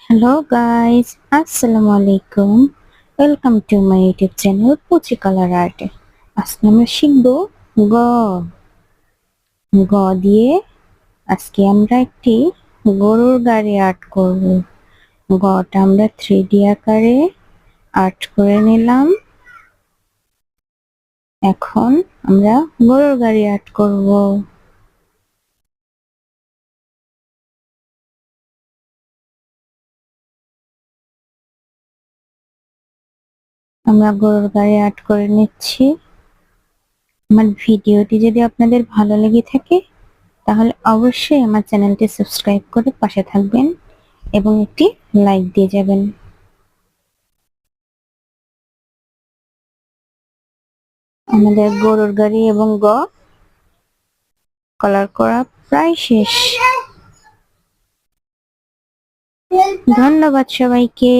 Hello guys, Assalamu alaikum. Welcome to my YouTube channel Puchi Color Art. আজকে আমরা শিখব গ গ দিয়ে আজকে আমরা একটি গরুর গাড়ি আর্ট করব। গটা আমরা 3D আকারে আর্ট করে নিলাম। এখন আমরা গরুর গাড়ি আর্ট করব। আমরা গরুর গাড়ি আর্ট করে নিচ্ছি। আমার ভিডিওটি যদি আপনাদের ভালো লেগে থাকে তাহলে অবশ্যই আমার চ্যানেলটি সাবস্ক্রাইব করে পাশে থাকবেন এবং একটি লাইক দিয়ে যাবেন। আমাদের গরুর গাড়ি এবং কালার করা প্রায় শেষ। ধন্যবাদ সবাইকে।